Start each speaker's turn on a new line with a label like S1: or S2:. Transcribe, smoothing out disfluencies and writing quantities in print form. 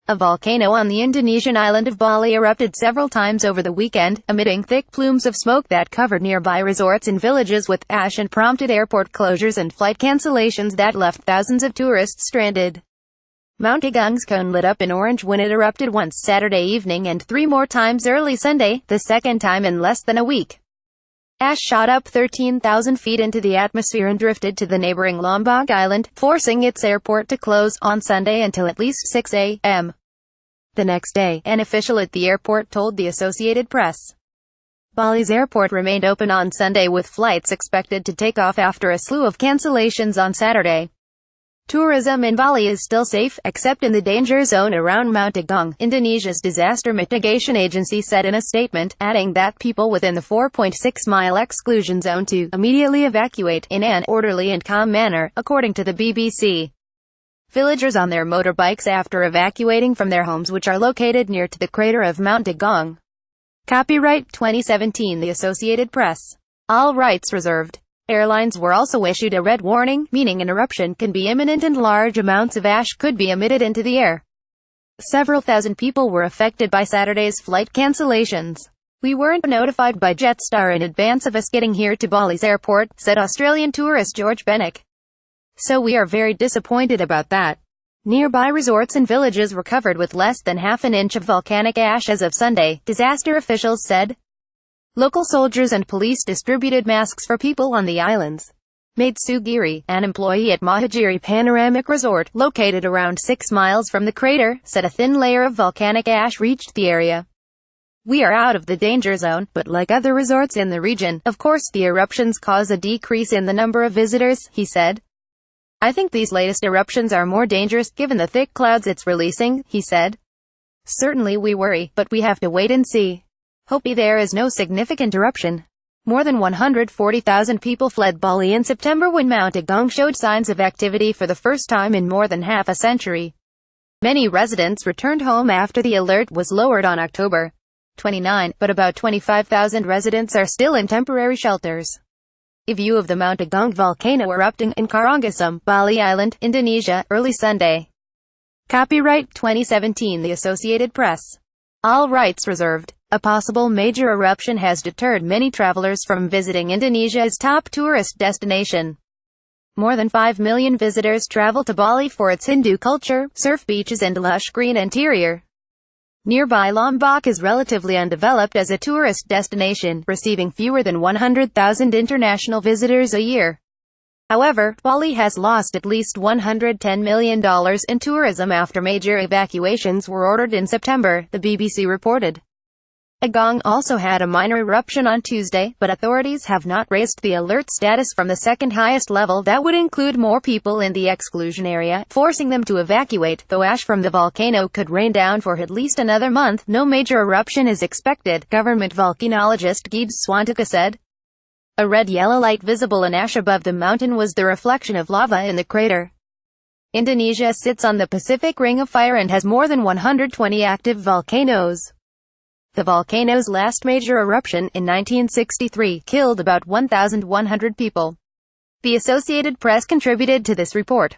S1: A volcano on the Indonesian island of Bali erupted several times over the weekend, emitting thick plumes of smoke that covered nearby resorts and villages with ash and prompted airport closures and flight cancellations that left thousands of tourists stranded. Mount Agung's cone lit up in orange when it erupted once Saturday evening and 3 more times early Sunday, the second time in less than a week. Ash shot up 13,000 feet into the atmosphere and drifted to the neighboring Lombok Island, forcing its airport to close on Sunday until at least 6 a.m. the next day, an official at the airport told the Associated Press. Bali's airport remained open on Sunday with flights expected to take off after a slew of cancellations on Saturday. Tourism in Bali is still safe, except in the danger zone around Mount Agung, Indonesia's disaster mitigation agency said in a statement, adding that people within the 4.6-mile exclusion zone to immediately evacuate in an orderly and calm manner, according to the BBC. Villagers on their motorbikes after evacuating from their homes which are located near to the crater of Mount Agung. Copyright 2017 The Associated Press. All rights reserved. Airlines were also issued a red warning, meaning an eruption can be imminent and large amounts of ash could be emitted into the air. Several thousand people were affected by Saturday's flight cancellations. "We weren't notified by Jetstar in advance of us getting here to Bali's airport," said Australian tourist George Bennick. "So we are very disappointed about that." Nearby resorts and villages were covered with less than half an inch of volcanic ash as of Sunday, disaster officials said. Local soldiers and police distributed masks for people on the islands. Maid Sugiri, an employee at Mahajiri Panoramic Resort, located around 6 miles from the crater, said a thin layer of volcanic ash reached the area. "We are out of the danger zone, but like other resorts in the region, of course the eruptions cause a decrease in the number of visitors," he said. "I think these latest eruptions are more dangerous given the thick clouds it's releasing," he said. "Certainly we worry, but we have to wait and see. Hope there is no significant eruption." More than 140,000 people fled Bali in September when Mount Agung showed signs of activity for the first time in more than half a century. Many residents returned home after the alert was lowered on October 29, but about 25,000 residents are still in temporary shelters. A view of the Mount Agung volcano erupting in Karangasem, Bali Island, Indonesia, early Sunday. Copyright 2017 The Associated Press. All rights reserved. A possible major eruption has deterred many travelers from visiting Indonesia's top tourist destination. More than 5 million visitors travel to Bali for its Hindu culture, surf beaches and lush green interior. Nearby Lombok is relatively undeveloped as a tourist destination, receiving fewer than 100,000 international visitors a year. However, Bali has lost at least $110 million in tourism after major evacuations were ordered in September, the BBC reported. Agung also had a minor eruption on Tuesday, but authorities have not raised the alert status from the second highest level that would include more people in the exclusion area, forcing them to evacuate. Though ash from the volcano could rain down for at least another month, no major eruption is expected, government volcanologist Gibbs Swantaka said. A red-yellow light visible in ash above the mountain was the reflection of lava in the crater. Indonesia sits on the Pacific Ring of Fire and has more than 120 active volcanoes. The volcano's last major eruption, in 1963, killed about 1,100 people. The Associated Press contributed to this report.